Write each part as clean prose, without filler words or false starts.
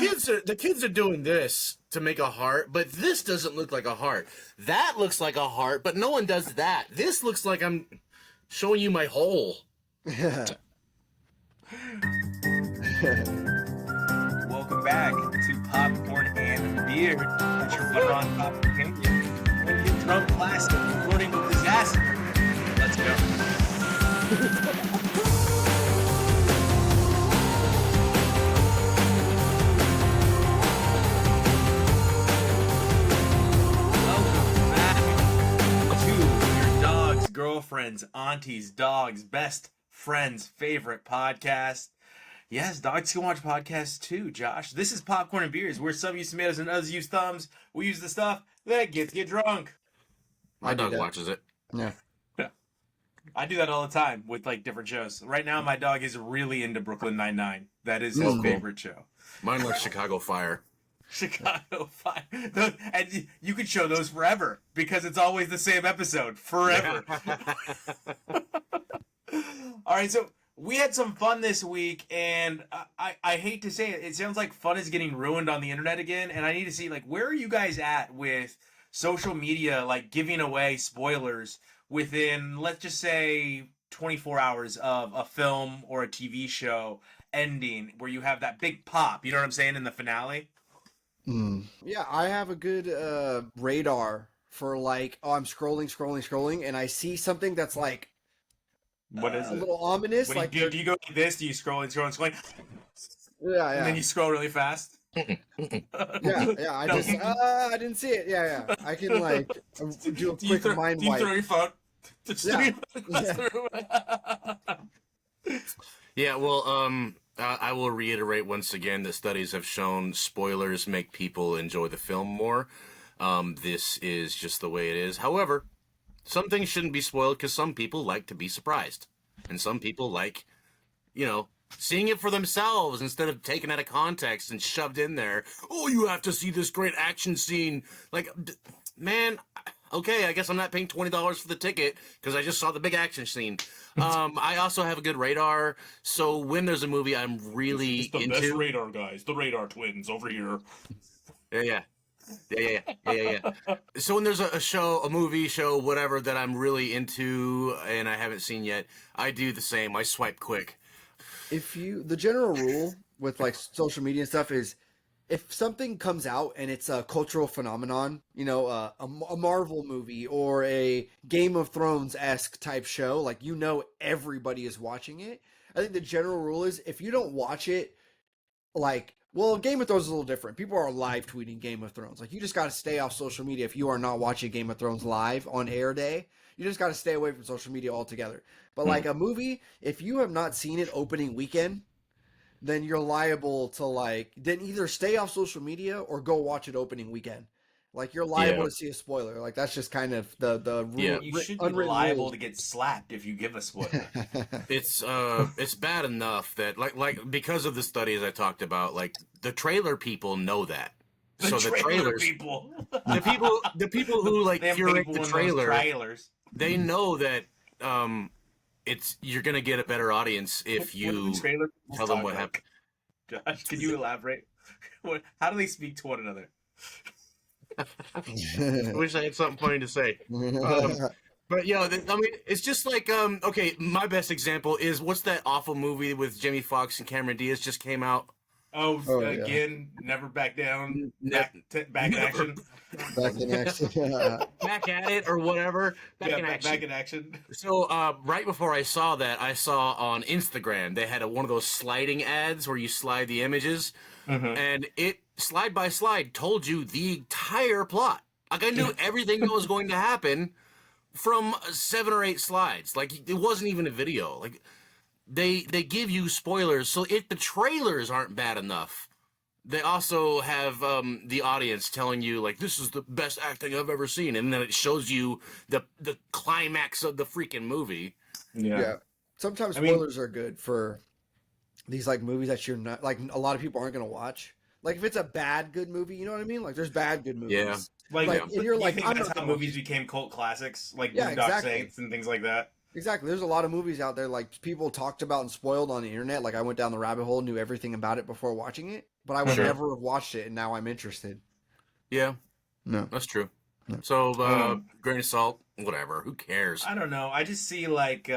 kids are doing this to make a heart, but this doesn't look like a heart. That looks like a heart, but no one does that. This looks like I'm showing you my hole. Welcome back to Popcorn and Beer. It's your butter on top companion. When you're drunk classic, flirting with disaster. Let's go. Welcome back to your dog's girlfriend's, auntie's, dog's, best friend's favorite podcast. Yes, dogs can watch podcasts too, Josh. This is Popcorn and Beers, where some use tomatoes and others use thumbs. We use the stuff that gets you drunk. My dog watches it. Yeah. I do that all the time with like different shows. Right now, my dog is really into Brooklyn Nine-Nine. That is his favorite show. Mine likes Chicago Fire. Chicago Fire. And you could show those forever because it's always the same episode. Forever. All right, so we had some fun this week, and I hate to say it, it sounds like fun is getting ruined on the internet again, and I need to see, like, where are you guys at with social media, like, giving away spoilers within, let's just say, 24 hours of a film or a TV show ending, where you have that big pop, you know what I'm saying, in the finale? Yeah, I have a good radar for, like, I'm scrolling, and I see something that's, like, What is a it? little ominous. What Like, do you go like this? Do you scroll, yeah, and then you scroll really fast? yeah. I just, I didn't see it. Yeah. I can, like, do a quick mind do you wipe. throw your phone? Yeah, well, I will reiterate once again that studies have shown spoilers make people enjoy the film more. This is just the way it is. However, some things shouldn't be spoiled because some people like to be surprised. And some people like, seeing it for themselves instead of taken out of context and shoved in there. Oh, you have to see this great action scene. Like, man, okay, I guess I'm not paying $20 for the ticket because I just saw the big action scene. I also have a good radar, so when there's a movie I'm really it's the into... best radar, guys. The radar twins over here. Yeah. So when there's a movie show, whatever, that I'm really into and I haven't seen yet, I do the same. I swipe quick. The general rule with, like, social media and stuff is, if something comes out and it's a cultural phenomenon, a Marvel movie or a Game of Thrones-esque type show, like, everybody is watching it. I think the general rule is, if you don't watch it, like, well, Game of Thrones is a little different. People are live tweeting Game of Thrones. Like, you just got to stay off social media if you are not watching Game of Thrones live on air day. You just got to stay away from social media altogether. But like a movie, if you have not seen it opening weekend, then you're liable to, then either stay off social media or go watch it opening weekend. Like, you're liable to see a spoiler. Like, that's just kind of the rule. You should be liable to get slapped if you give a spoiler. It's bad enough that like because of the studies I talked about, like, the trailer people know that. The trailers people. the people who like curate the trailers. They know that you're gonna get a better audience if you tell them what happened. Josh, can you elaborate? How do they speak to one another? I wish I had something funny to say. But it's just like okay, my best example is, what's that awful movie with Jamie Foxx and Cameron Diaz just came out? Again, Never Back Down, back in action. Back in action. Back at it or whatever. Back in action. So right before I saw that, I saw on Instagram they had one of those sliding ads where you slide the images, and it slide by slide told you the entire plot. Like, I knew everything that was going to happen from 7 or 8 slides. Like, it wasn't even a video. Like, they give you spoilers, so if the trailers aren't bad enough, they also have the audience telling you, like, this is the best acting I've ever seen, and then it shows you the climax of the freaking movie. Yeah. Sometimes spoilers are good for these, like, movies that you're not, like, a lot of people aren't going to watch. Like, if it's a bad good movie, you know what I mean? Like, there's bad good movies. Yeah. And you're like, that's how movies became cult classics, like Boondock Saints and things like that. Exactly. There's a lot of movies out there like people talked about and spoiled on the internet. Like I went down the rabbit hole, knew everything about it before watching it, but I would Sure. never have watched it, and now I'm interested. Yeah, No, that's true. no. So, grain of salt, whatever. Who cares? I don't know. I just see like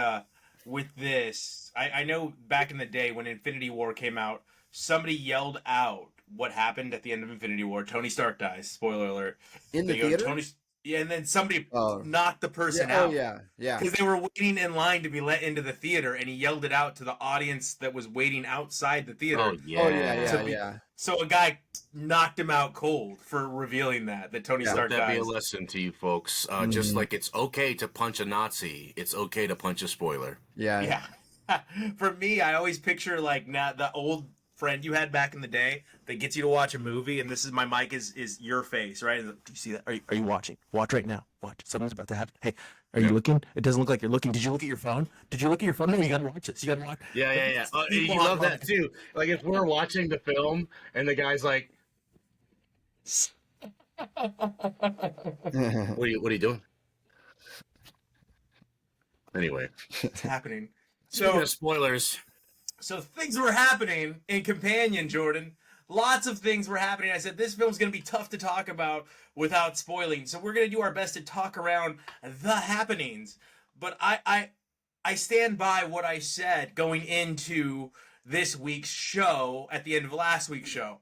with this, I know back in the day when Infinity War came out, somebody yelled out what happened at the end of Infinity War. Tony Stark dies. Spoiler alert. In the They go, theater? Yeah, and then somebody Oh. knocked the person Yeah. out. Oh yeah, yeah. Because they were waiting in line to be let into the theater, and he yelled it out to the audience that was waiting outside the theater. Oh yeah, Oh yeah, yeah, So yeah. So a guy knocked him out cold for revealing that Tony Yeah. Stark Let that be a dies. lesson to you folks. Just like it's okay to punch a Nazi, it's okay to punch a spoiler. Yeah. Yeah. For me, I always picture like the old friend you had back in the day that gets you to watch a movie, and this is my mic is your face, right? Do you see that? Are you watching? Watch right now. Watch. Something's about to happen. Hey, are you looking? It doesn't look like you're looking. Did you look at your phone? Did you look at your phone? No, you gotta watch this. You gotta watch. Yeah. You love that too. Like if we're watching the film and the guy's like, what are you doing? Anyway, It's happening. speaking of spoilers. So things were happening in Companion, Jordan. Lots of things were happening. I said this film's going to be tough to talk about without spoiling. So we're going to do our best to talk around the happenings. But I stand by what I said going into this week's show at the end of last week's show.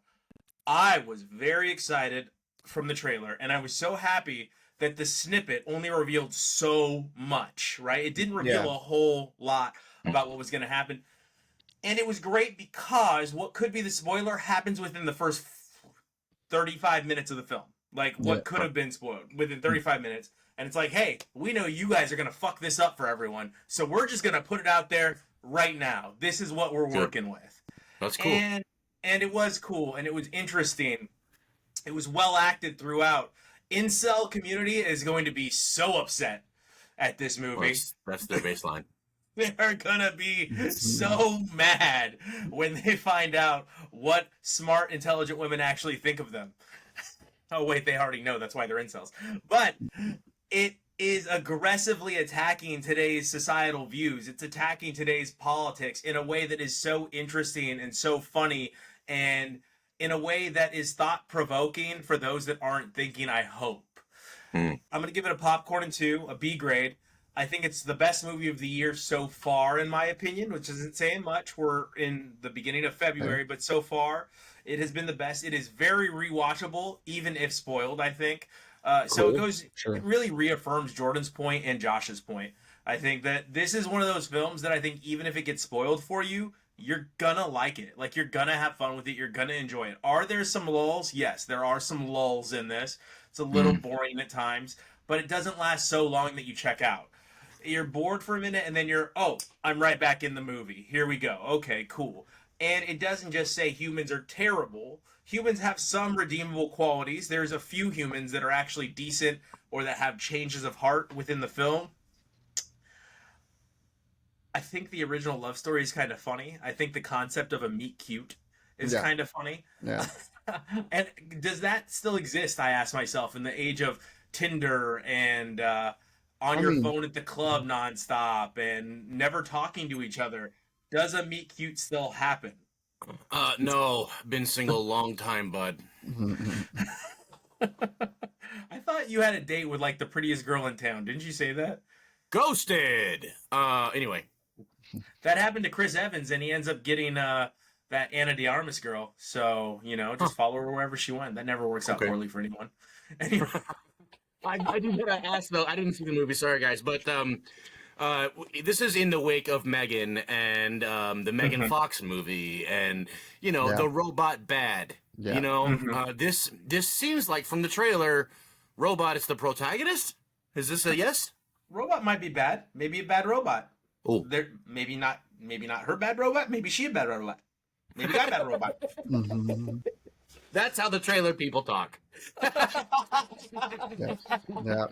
I was very excited from the trailer, and I was so happy that the snippet only revealed so much, right? It didn't reveal a whole lot about what was going to happen. And it was great because what could be the spoiler happens within the first 35 minutes of the film. Like, what could have been spoiled within 35 minutes. And it's like, hey, we know you guys are going to fuck this up for everyone. So we're just going to put it out there right now. This is what we're working with. That's cool. And it was cool. And it was interesting. It was well acted throughout. Incel community is going to be so upset at this movie. Well, that's their baseline. They're gonna be so mad when they find out what smart, intelligent women actually think of them. Oh wait, they already know. That's why they're incels. But it is aggressively attacking today's societal views. It's attacking today's politics in a way that is so interesting and so funny, and in a way that is thought-provoking for those that aren't thinking, I hope. I'm gonna give it a popcorn and 2, a B grade. I think it's the best movie of the year so far, in my opinion, which isn't saying much. We're in the beginning of February, but so far, it has been the best. It is very rewatchable, even if spoiled, I think. So it goes, it really reaffirms Jordan's point and Josh's point. I think that this is one of those films that I think even if it gets spoiled for you, you're gonna like it. Like, you're gonna have fun with it. You're gonna enjoy it. Are there some lulls? Yes, there are some lulls in this. It's a little boring at times, but it doesn't last so long that you check out. You're bored for a minute, and then you're, oh, I'm right back in the movie. Here we go. Okay, cool. And it doesn't just say humans are terrible. Humans have some redeemable qualities. There's a few humans that are actually decent or that have changes of heart within the film. I think the original love story is kind of funny. I think the concept of a meet cute is kind of funny. Yeah. And does that still exist, I ask myself, in the age of Tinder and on your phone at the club nonstop and never talking to each other? Does a meet cute still happen? No, been single a long time, bud. I thought you had a date with like the prettiest girl in town. Didn't you say that? Ghosted. Anyway. That happened to Chris Evans, and he ends up getting that Ana de Armas girl. So, you know, just follow her wherever she went. That never works out poorly for anyone. Anyway. I did what I asked, though. I didn't see the movie. Sorry, guys. But this is in the wake of Megan and the Megan Fox movie and, you know, the robot bad. Yeah. You know, this seems like from the trailer, robot is the protagonist. Is this a yes? Robot might be bad. Maybe a bad robot. Oh, there. Maybe not her bad robot. Maybe she a bad robot. Maybe I bad robot. That's how the trailer people talk. Yeah.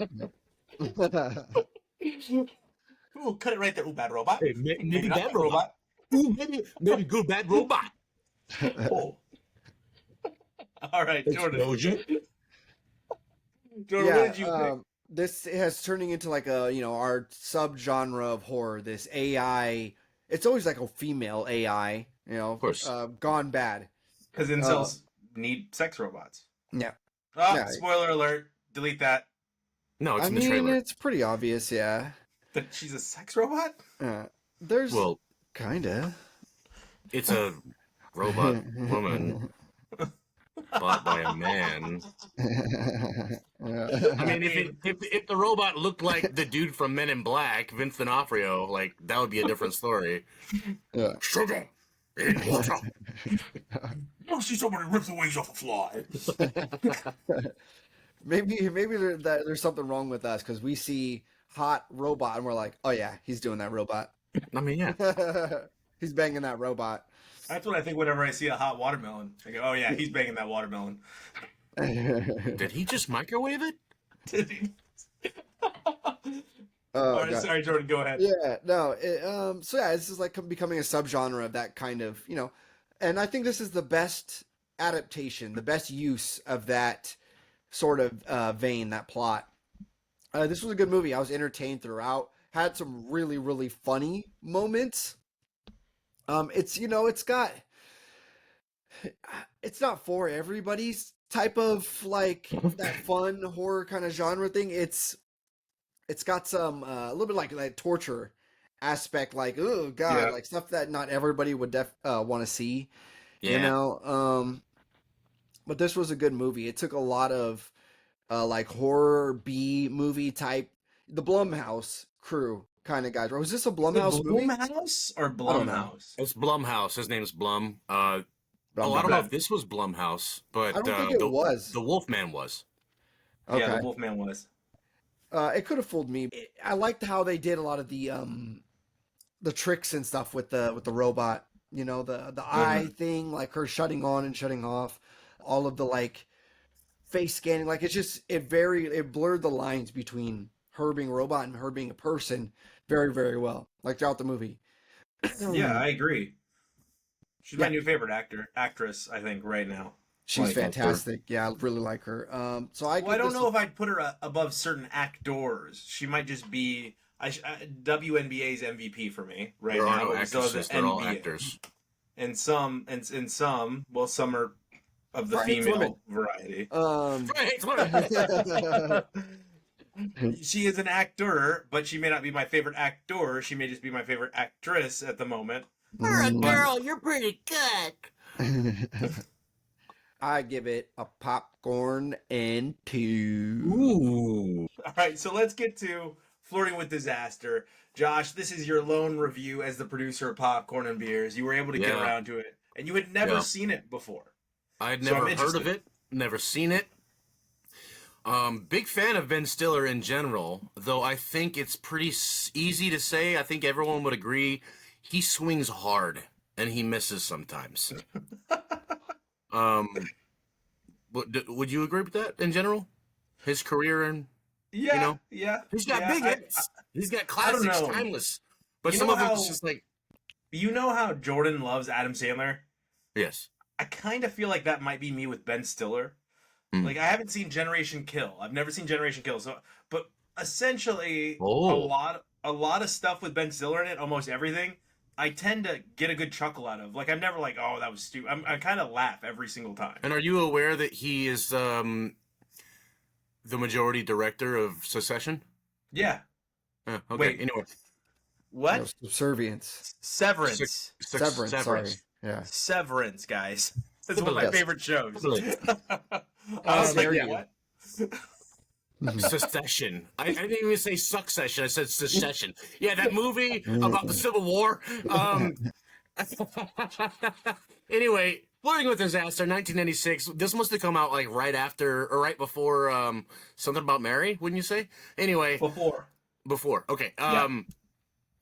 Ooh, cut it right there. Ooh, bad robot. Hey, maybe bad robot. Ooh, maybe good bad robot. Oh. All right, Jordan. Explosion. Jordan, what did you pick? this has turning into like a, our subgenre of horror. This AI, it's always like a female AI, Of course. gone bad. Because incels need sex robots. Yeah. Oh, Yeah. spoiler alert. Delete that. No, it's in the trailer. It's pretty obvious, yeah. That she's a sex robot? There's Well, kinda. it's a robot woman bought by a man. I mean, if the robot looked like the dude from Men in Black, Vince D'Onofrio, like that would be a different story. Yeah. Sugar. You see somebody rip the wings off a fly. Maybe there's something wrong with us because we see hot robot and we're like, oh yeah, he's doing that robot. I mean, yeah. He's banging that robot. That's what I think whenever I see a hot watermelon. I go, oh yeah, he's banging that watermelon. Did he just microwave it? Did he? Oh, all right, sorry, Jordan, go ahead. Yeah, no. So yeah, this is like becoming a subgenre of that kind of, and I think this is the best adaptation, the best use of that sort of vein, that plot. This was a good movie. I was entertained throughout. Had some really, really funny moments. It's not for everybody's type of like that fun horror kind of genre thing. It's got some a little bit like torture aspect, like oh god, like stuff that not everybody would want to see. Yeah. But this was a good movie. It took a lot of like horror B movie type, the Blumhouse crew kind of guys. Was this a Blumhouse movie? Blumhouse or Blumhouse? It's Blumhouse. His name's Blum. I don't know if this was Blumhouse, but I don't think it was. The Wolfman was. Okay. Yeah, the Wolfman was. It could have fooled me. I liked how they did a lot of the tricks and stuff with the robot. The eye thing, like her shutting on and shutting off, all of the like face scanning. Like it blurred the lines between her being a robot and her being a person very, very well. Like throughout the movie. Yeah, I agree. She's my new favorite actress, I think, right now. She's fantastic. Yeah, I really like her. So I don't know if I'd put her above certain actors. She might just be WNBA's MVP for me right now. No actresses, they're all actors. And some, well, some are of the female variety. She is an actor, but she may not be my favorite actor. She may just be my favorite actress at the moment. You're a girl. You're pretty good. I give it a popcorn and 2. Ooh. All right, so let's get to Flirting with Disaster. Josh, this is your lone review as the producer of Popcorn and Beers. You were able to get around to it, and you had never seen it before. I'd never heard of it, never seen it. Big fan of Ben Stiller in general, though I think it's pretty easy to say. I think everyone would agree he swings hard and he misses sometimes. Would you agree with that in general? His career and yeah, he's got big hits. He's got classics, timeless. But some of it's just like, you know how Jordan loves Adam Sandler? Yes. I kind of feel like that might be me with Ben Stiller. Like I haven't seen Generation Kill. I've never seen Generation Kill. So, but essentially, a lot of stuff with Ben Stiller in it, almost everything, I tend to get a good chuckle out of. Like I'm never like, oh, that was stupid. I kind of laugh every single time. And are you aware that he is the majority director of Succession? Yeah. Okay. Wait. Anyway. What? No, Severance. Severance. Severance. Sorry. Yeah. Severance, guys. That's one of my favorite shows. I was like, what? Secession. I didn't even say succession. I said secession. Yeah, that movie about the Civil War. Anyway, Flirting with Disaster, 1996. This must have come out like right after or right before Something About Mary, wouldn't you say? Anyway. Before. Okay. Something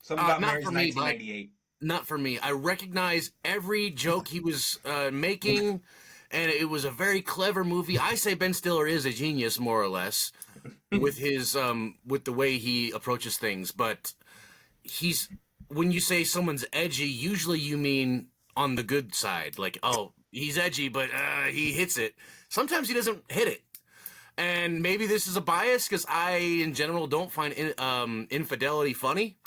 About Mary's 1998. Not for me. I recognize every joke he was making, and it was a very clever movie. I say Ben Stiller is a genius, more or less, with his with the way he approaches things. But when you say someone's edgy, usually you mean on the good side, like, oh, he's edgy, but he hits it. Sometimes he doesn't hit it. And maybe this is a bias because I, in general, don't find infidelity funny.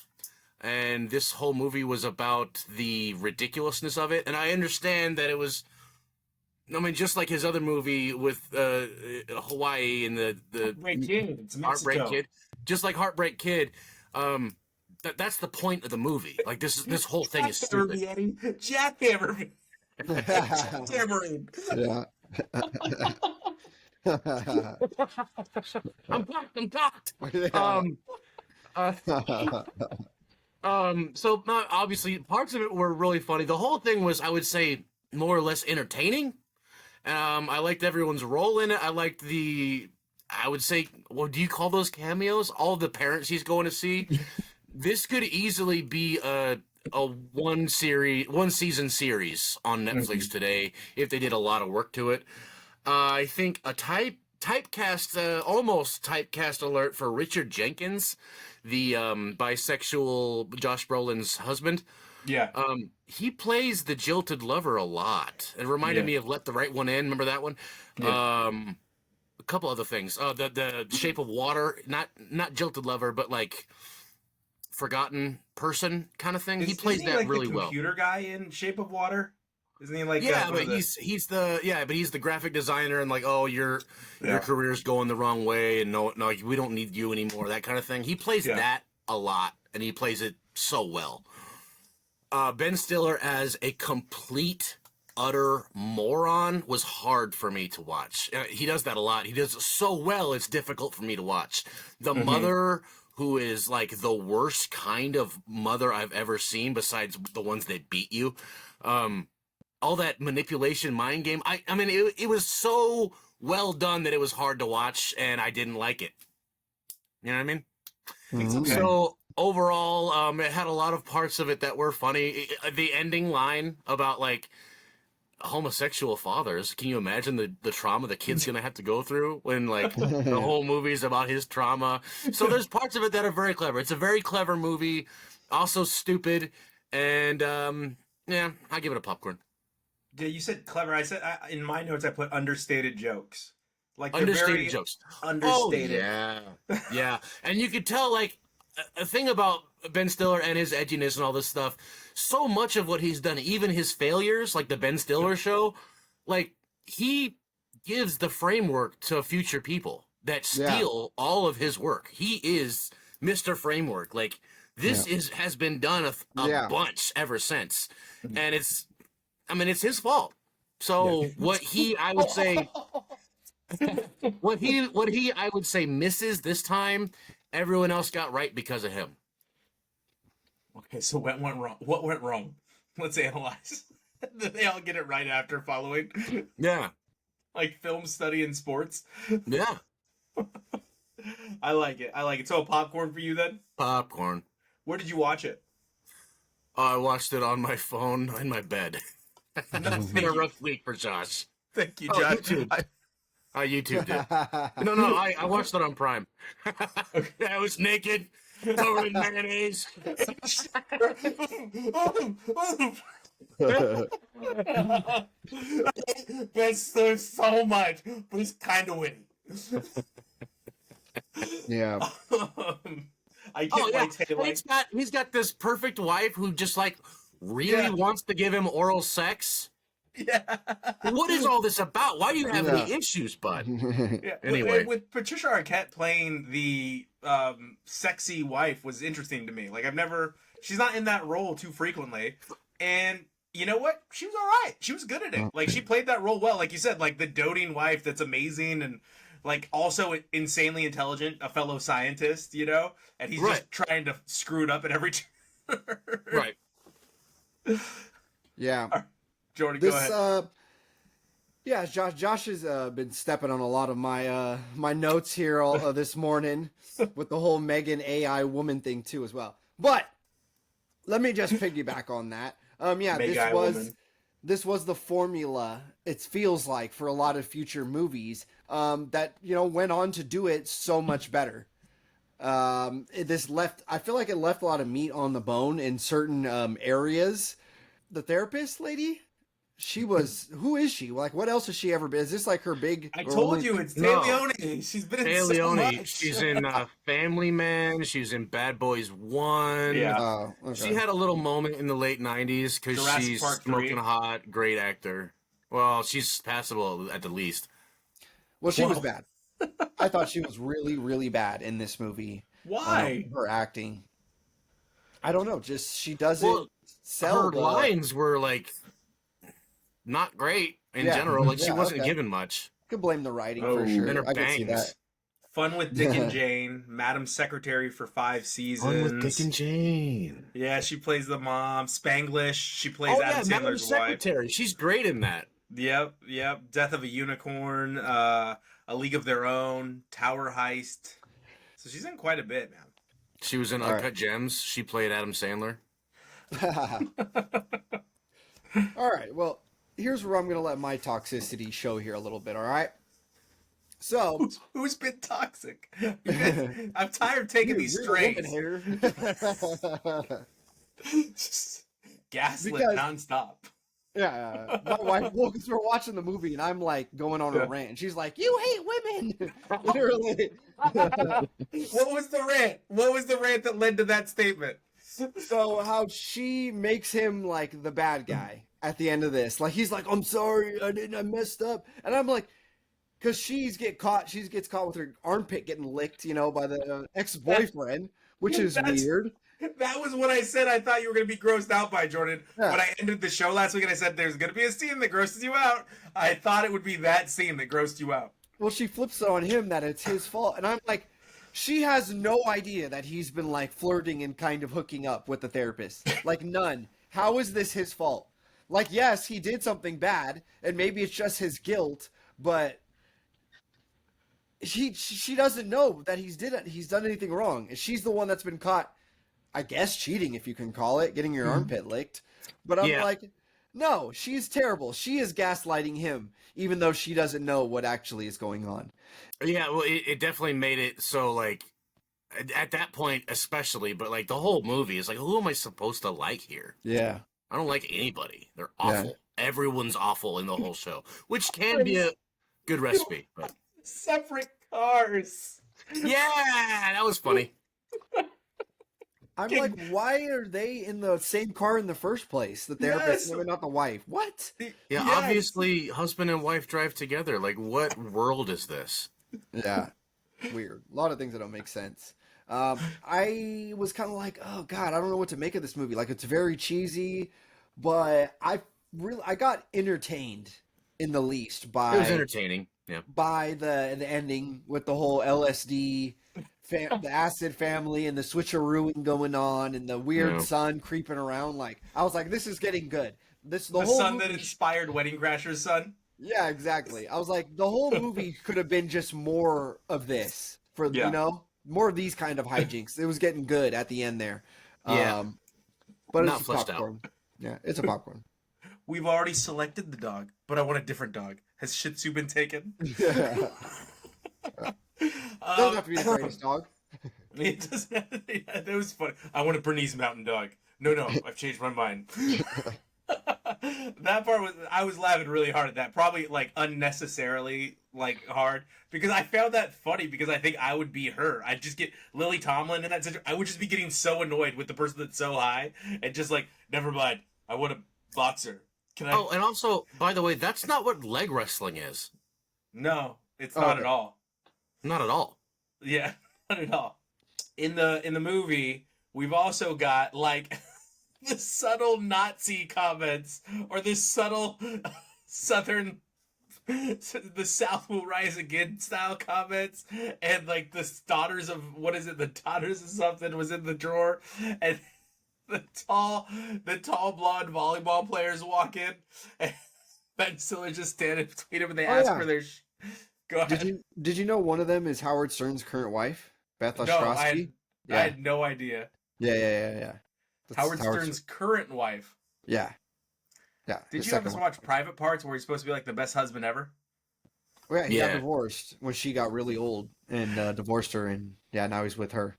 And this whole movie was about the ridiculousness of it. And I understand that it was, I mean, just like his other movie with Hawaii and the Heartbreak Kid. It's Mexico. Heartbreak Kid, just like Heartbreak Kid. That's the point of the movie. Like this whole thing is stupid. Jackhammer. Jackhammering. Yeah. I'm blocked. So obviously parts of it were really funny. The whole thing was, I would say, more or less entertaining. I liked everyone's role in it. I liked I would say, what do you call those cameos? All the parents he's going to see. This could easily be a one season series on Netflix today if they did a lot of work to it. I think a typecast, almost typecast alert for Richard Jenkins, the bisexual Josh Brolin's husband. Yeah. He plays the jilted lover a lot. It reminded me of Let the Right One In. Remember that one? Yeah. A couple other things. The Shape of Water, not jilted lover, but like forgotten person kind of thing. He plays that like really the well. Computer guy in Shape of Water. Isn't he like? Yeah, but he's the graphic designer and like, oh, your career's going the wrong way and no, we don't need you anymore. That kind of thing. He plays that a lot, and he plays it so well. Ben Stiller as a complete, utter moron was hard for me to watch. He does that a lot. He does it so well, it's difficult for me to watch. The mother, who is like the worst kind of mother I've ever seen, besides the ones that beat you. All that manipulation, mind game. I mean, it was so well done that it was hard to watch, and I didn't like it. You know what I mean? Okay. So overall, it had a lot of parts of it that were funny. The ending line about like homosexual fathers. Can you imagine the trauma the kid's gonna have to go through when like the whole movie's about his trauma? So there's parts of it that are very clever. It's a very clever movie, also stupid, and yeah, I give it a popcorn. Yeah, you said clever. I said in my notes I put understated jokes. Like understated jokes. Understated. Oh, yeah. And you could tell like a thing about Ben Stiller and his edginess and all this stuff. So much of what he's done, even his failures, like the Ben Stiller show, like he gives the framework to future people that steal all of his work. He is Mr. Framework. Like this has been done a bunch ever since, and it's his fault. So what I would say misses this time, everyone else got right because of him. Okay, so what went wrong? What went wrong? Let's analyze. Did they all get it right after following? Yeah. Like film study and sports? Yeah. I like it. So a popcorn for you then? Popcorn. Where did you watch it? I watched it on my phone in my bed. It's been a rough week for Josh. Thank you, Josh. YouTube. YouTube did. No, I watched it on Prime. I was naked, covered in mayonnaise. There's so much, but it's kind of witty. Yeah. I can't wait to like... He's got this perfect wife who just like really wants to give him oral sex. Yeah. What is all this about? Why do you have any issues, bud? Anyway, with Patricia Arquette playing the sexy wife was interesting to me. Like she's not in that role too frequently, and you know what? She was all right. She was good at it. Like she played that role well. Like you said, like the doting wife that's amazing and like also insanely intelligent, a fellow scientist, you know, and he's just trying to screw it up at every turn. Right. Yeah. Jordan, go ahead. Yeah, Josh has been stepping on a lot of my my notes here all this morning with the whole Megan AI woman thing too as well. But let me just piggyback on that. This was the formula. It feels like for a lot of future movies that went on to do it so much better. I feel like it left a lot of meat on the bone in certain areas. The therapist lady. she was. Who is she? Like, what else has she ever been? Is this like her big? I told you it's No. Tay Leone. She's been in Tay so Leone. much. She's in Family Man. She's in Bad Boys 1. Yeah. Oh, okay. She had a little moment in the late 90s because Jurassic she's Park smoking 3. hot. Great actor. Well, she's passable at the least. Well, she was bad. I thought she was really, really bad in this movie. Why? Her acting. I don't know. Just she doesn't sell. Her lines were like not great in general. Like she wasn't given much. Could blame the writing for sure. And her I can see bangs. that. Fun with Dick and Jane, Madam Secretary for 5 seasons. Fun with Dick and Jane. Yeah, she plays the mom. Spanglish, she plays Adam Madam Sandler's wife. Secretary. She's great in that. Yep. Death of a Unicorn, A League of Their Own, Tower Heist. So she's in quite a bit, man. She was in Uncut Gems. She played Adam Sandler. All right. Well, here's where I'm going to let my toxicity show here a little bit. All right. So who's been toxic? I'm tired of taking these strays. Gaslit nonstop. Yeah, my wife. Well, because we're watching the movie and I'm like going on a rant, and she's like, "You hate women." Literally. What was the rant? What was the rant that led to that statement? So how she makes him like the bad guy at the end of this, like he's like, "I'm sorry, I messed up," and I'm like, because she gets caught with her armpit getting licked, by the ex-boyfriend, which is weird. That was what I said. I thought you were going to be grossed out by, Jordan. Yeah. When I ended the show last week and I said there's going to be a scene that grosses you out, I thought it would be that scene that grossed you out. Well, she flips it on him that it's his fault, and I'm like, she has no idea that he's been like flirting and kind of hooking up with the therapist. Like none. How is this his fault? Like, yes, he did something bad, and maybe it's just his guilt, but she doesn't know that he's done anything wrong. She's the one that's been caught, I guess, cheating, if you can call it, getting your armpit licked. But I'm like, no, she's terrible. She is gaslighting him, even though she doesn't know what actually is going on. Yeah, well, it definitely made it so, like, at that point especially, but, like, the whole movie is like, who am I supposed to like here? Yeah. I don't like anybody. They're awful. Yeah. Everyone's awful in the whole show, which can be a good recipe. But... Separate cars. Yeah, that was funny. I'm like, why are they in the same car in the first place? The therapist, not the wife. What? Yeah, obviously, husband and wife drive together. Like, what world is this? Yeah, weird. A lot of things that don't make sense. I was kind of like, oh god, I don't know what to make of this movie. Like, it's very cheesy, but I got entertained in the least by. It was entertaining. Yeah. By the ending with the whole LSD. The acid family and the switcherooing going on and the weird son creeping around. Like, I was like, this is getting good. The whole son movie... that inspired Wedding Crashers' son? Yeah, exactly. I was like, the whole movie could have been just more of this. More of these kind of hijinks. It was getting good at the end there. Yeah. But not it's a popcorn. Out. Yeah, it's a popcorn. We've already selected the dog, but I want a different dog. Has Shih Tzu been taken? Doesn't have to be the greatest dog. It doesn't. That was funny. I want a Bernese Mountain Dog. No, I've changed my mind. That part I was laughing really hard at that. Probably like unnecessarily hard because I found that funny because I think I would be her. I'd just get Lily Tomlin in that situation. I would just be getting so annoyed with the person that's so high and just like, never mind. I want a boxer. Can I? Oh, and also, by the way, that's not what leg wrestling is. No, it's not at all. Not at all. Yeah, not at all. In the movie, we've also got like the subtle Nazi comments or the subtle Southern, the South will rise again style comments, and like the daughters of the daughters of something was in the drawer, and the tall blonde volleyball players walk in, and Ben Stiller's just standing between them, and they ask for their. Go ahead. Did you know one of them is Howard Stern's current wife, Beth Ostrowski? I had no idea. Yeah. Howard Stern's current wife. Yeah. Did you ever watch Private Parts where he's supposed to be like the best husband ever? Well, yeah, he got divorced when she got really old and divorced her, and now he's with her.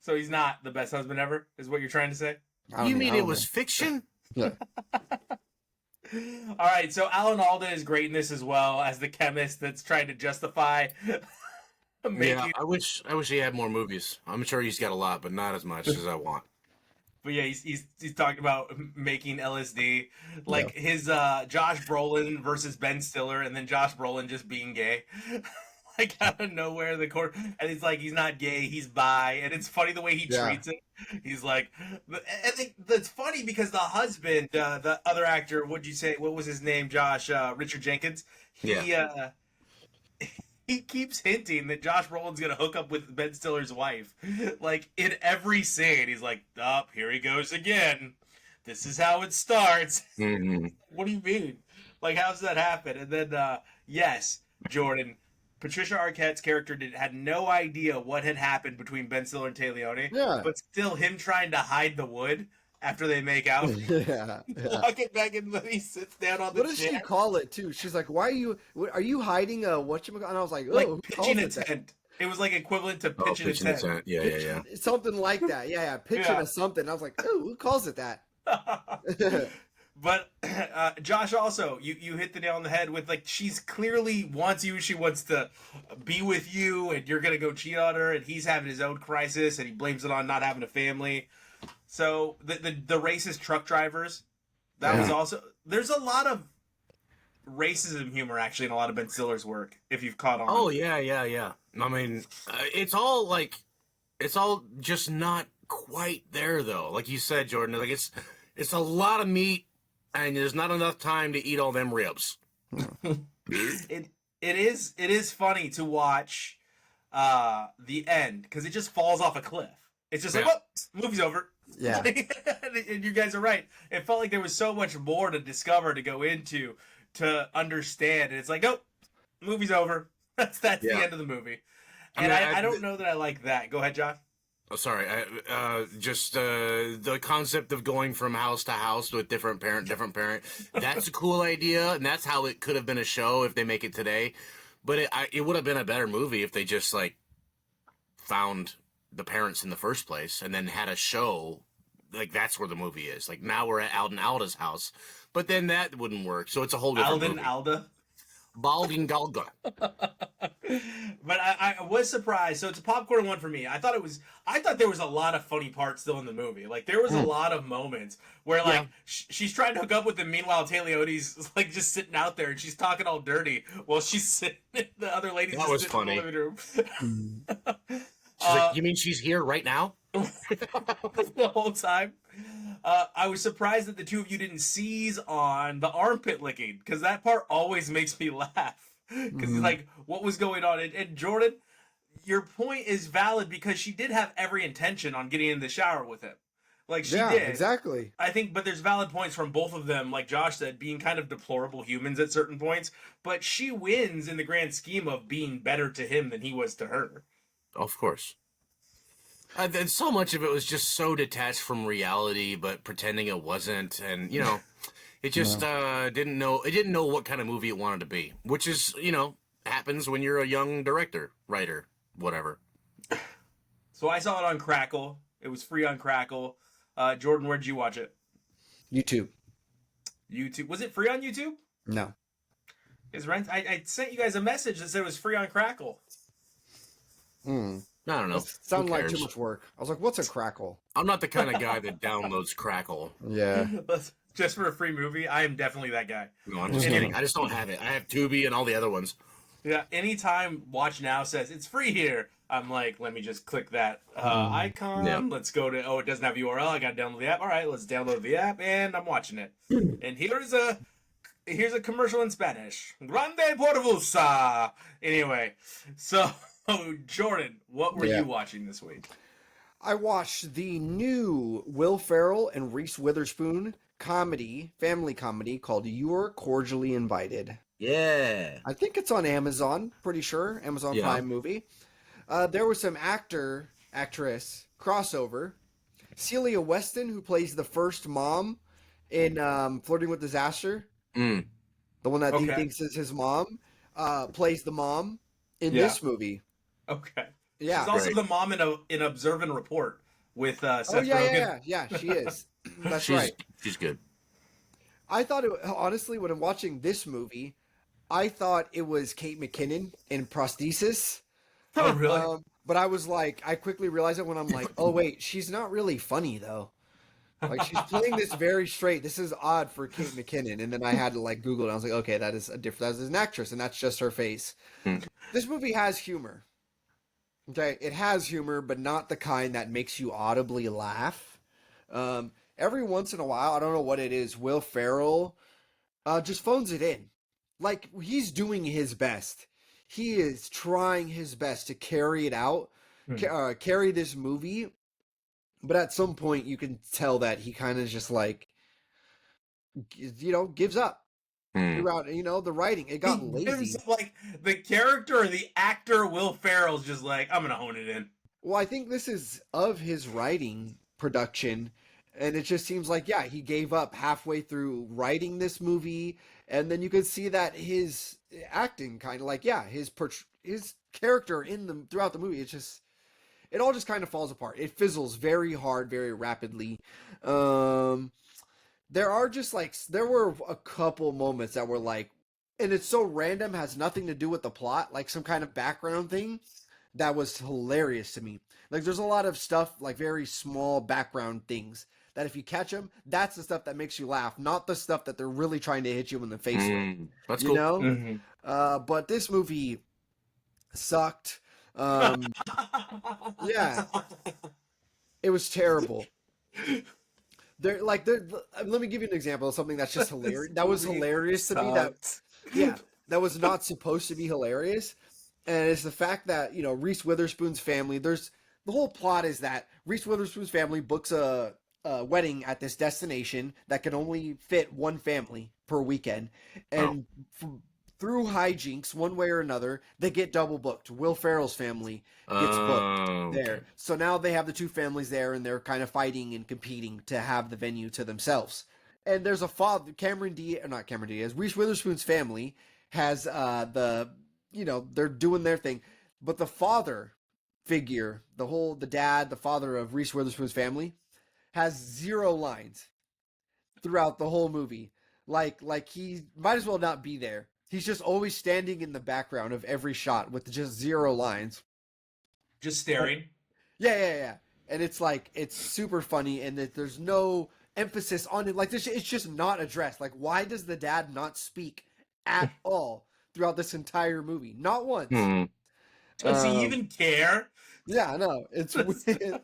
So he's not the best husband ever, is what you're trying to say? You mean it was fiction? Yeah. All right, so Alan Alda is great in this as well as the chemist that's trying to justify making. Yeah, I wish he had more movies. I'm sure he's got a lot, but not as much as I want. But yeah, he's talking about making LSD, like his Josh Brolin versus Ben Stiller, and then Josh Brolin just being gay, like out of nowhere. The court, and he's like, he's not gay, he's bi, and it's funny the way he treats it. He's like, I think that's funny because the husband, the other actor, what'd you say? What was his name? Josh Richard Jenkins. He keeps hinting that Josh Brolin's gonna hook up with Ben Stiller's wife. Like, in every scene, he's like, oh, here he goes again. This is how it starts. Mm-hmm. What do you mean? Like, how's that happen? And then, yes, Jordan, Patricia Arquette's character had no idea what had happened between Ben Stiller and Tay Leone. Yeah. But still, him trying to hide the wood after they make out. Lock it back in, then he sits down on the chair. What does she call it too? She's like, "Why are you hiding whatchamacallit?" And I was like, "Oh, like who pitching calls a it tent." It was like equivalent to pitching a tent. Yeah. Something like that. Yeah. Pitching a something. I was like, "Oh, who calls it that?" But Josh, also, you hit the nail on the head with, like, she's clearly wants you. She wants to be with you, and you're gonna go cheat on her. And he's having his own crisis, and he blames it on not having a family. So the racist truck drivers, that was also, there's a lot of racism humor actually in a lot of Ben Stiller's work, if you've caught on. Oh yeah. I mean, it's all just not quite there though. Like you said, Jordan, like it's a lot of meat, and there's not enough time to eat all them ribs. It is funny to watch the end because it just falls off a cliff. It's just like, well, movie's over. Yeah. And you guys are right. It felt like there was so much more to discover, to go into, to understand. And it's like, nope, movie's over. That's the end of the movie. And I don't know that I like that. Go ahead, John. Oh, sorry. Just the concept of going from house to house with different parent. That's a cool idea, and that's how it could have been a show if they make it today. But it would have been a better movie if they just, like, found the parents in the first place and then had a show. Like, that's where the movie is. Like, now we're at Alden Alda's house. But then that wouldn't work, so it's a whole different movie. Alda? Balding Galga. But I was surprised. So it's a popcorn one for me. I thought there was a lot of funny parts still in the movie. Like, there was a lot of moments where, like, she's trying to hook up with him. Meanwhile, Tay Leone's, like, just sitting out there, and she's talking all dirty while she's sitting in the other lady's That was funny. In the living room. She's like, you mean she's here right now? The whole time. I was surprised that the two of you didn't seize on the armpit licking, because that part always makes me laugh. Because he's like, what was going on? And Jordan, your point is valid, because she did have every intention on getting in the shower with him. Like, she did. Exactly. I think, but there's valid points from both of them, like Josh said, being kind of deplorable humans at certain points. But she wins in the grand scheme of being better to him than he was to her. Of course. And so much of it was just so detached from reality, but pretending it wasn't, and it just didn't know what kind of movie it wanted to be, which is happens when you're a young director, writer, whatever. So I saw it on Crackle. It was free on Crackle. Jordan, where'd you watch it? YouTube. Was it free on YouTube? No. I sent you guys a message that said it was free on Crackle. I don't know. Sounded like too much work. I was like, what's a Crackle? I'm not the kind of guy that downloads Crackle. Yeah. Just for a free movie? I am definitely that guy. No, I'm just kidding. I just don't have it. I have Tubi and all the other ones. Yeah, anytime Watch Now says, it's free here, I'm like, let me just click that icon. Yeah. Let's go to, it doesn't have URL. I got to download the app. All right, let's download the app, and I'm watching it. And here's a commercial in Spanish. Grande por vusa. Anyway, so... Oh, Jordan, what were you watching this week? I watched the new Will Ferrell and Reese Witherspoon family comedy called You're Cordially Invited. Yeah. I think it's on Amazon, pretty sure. Amazon Prime movie. There was some actress crossover. Celia Weston, who plays the first mom in Flirting with Disaster. The one that he thinks is his mom, plays the mom in this movie. Okay. Yeah. She's also the mom in Observe and Report with Seth Rogen. Yeah, she is. That's right. She's good. I thought it honestly when I'm watching this movie, I thought it was Kate McKinnon in prosthesis. Oh, really? But I was like, I quickly realized it when I'm like, oh wait, she's not really funny though. Like she's playing this very straight. This is odd for Kate McKinnon. And then I had to like Google it. And I was like, okay, that is a different. That is an actress, and that's just her face. Hmm. This movie has humor. Okay, it has humor, but not the kind that makes you audibly laugh. Every once in a while, I don't know what it is. Will Ferrell just phones it in. Like he's doing his best. He is trying his best to carry it out, carry this movie. But at some point, you can tell that he kind of just like, gives up throughout. The writing, it got lazy. Like the character or the actor Will Ferrell's just like, I'm gonna hone it in. Well, I think this is of his writing production, and it just seems like, yeah, he gave up halfway through writing this movie, and then you could see that his acting kind of like, yeah, his character throughout the movie, it all just kind of falls apart. It fizzles very hard, very rapidly. There were a couple moments that were like, and it's so random, has nothing to do with the plot, like some kind of background thing that was hilarious to me. Like there's a lot of stuff, like very small background things that if you catch them, that's the stuff that makes you laugh, not the stuff that they're really trying to hit you in the face with. That's cool. But this movie sucked. Yeah, it was terrible. Let me give you an example of something that's just hilarious. That was hilarious to me. That was not supposed to be hilarious. And it's the fact that, Reese Witherspoon's family, the whole plot is that Reese Witherspoon's family books a wedding at this destination that can only fit one family per weekend. And through hijinks, one way or another, they get double booked. Will Ferrell's family gets booked there. Okay. So now they have the two families there, and they're kind of fighting and competing to have the venue to themselves. And there's a father, Reese Witherspoon's family has they're doing their thing. But the father figure, the father of Reese Witherspoon's family, has 0 lines throughout the whole movie. Like he might as well not be there. He's just always standing in the background of every shot with just 0 lines. Just staring. Yeah. And it's like, it's super funny, and there's no emphasis on it. Like, it's just not addressed. Like, why does the dad not speak at all throughout this entire movie? Not once. Does he even care? Yeah, I know. It's weird.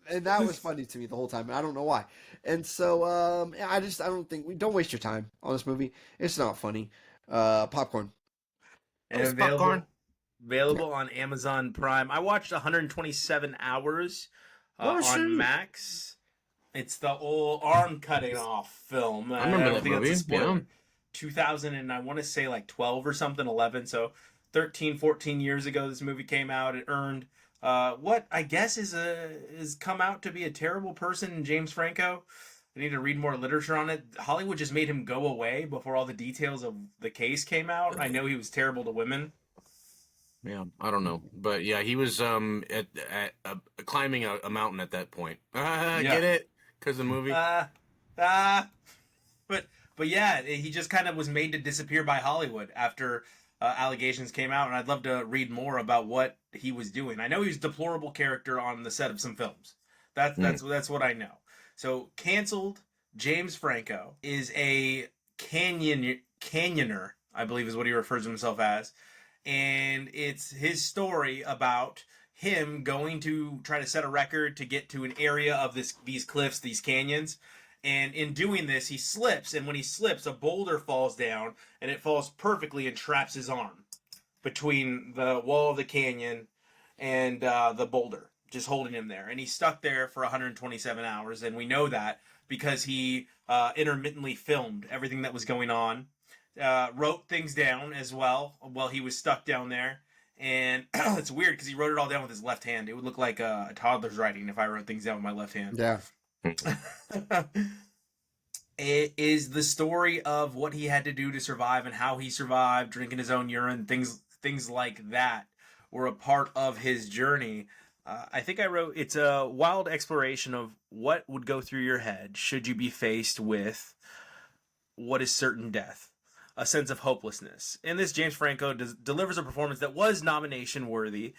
And that was funny to me the whole time. I don't know why. And so, don't waste your time on this movie. It's not funny. Popcorn. And available on Amazon Prime. I watched 127 Hours on Max. It's the old arm cutting off film. I remember that movie. Yeah. 2000 and I want to say like 12 or something, 11. So 13, 14 years ago, this movie came out. It earned what I guess is come out to be a terrible person, James Franco. I need to read more literature on it. Hollywood just made him go away before all the details of the case came out. I know he was terrible to women. Yeah, I don't know, but yeah, he was climbing a mountain at that point. Get it? Because the movie. But yeah, he just kind of was made to disappear by Hollywood after allegations came out, and I'd love to read more about what he was doing. I know he was a deplorable character on the set of some films. That's what I know. So, canceled James Franco is a canyoner, I believe is what he refers to himself as. And it's his story about him going to try to set a record to get to an area of these cliffs, these canyons. And in doing this, he slips. And when he slips, a boulder falls down, and it falls perfectly and traps his arm between the wall of the canyon and the boulder, just holding him there. And he's stuck there for 127 hours. And we know that because he intermittently filmed everything that was going on, wrote things down as well while he was stuck down there. And it's weird because he wrote it all down with his left hand. It would look like a toddler's writing if I wrote things down with my left hand. Yeah. It is the story of what he had to do to survive and how he survived, drinking his own urine, things like that were a part of his journey. I think I wrote, it's a wild exploration of what would go through your head should you be faced with what is certain death, a sense of hopelessness. In this, James Franco delivers a performance that was nomination worthy,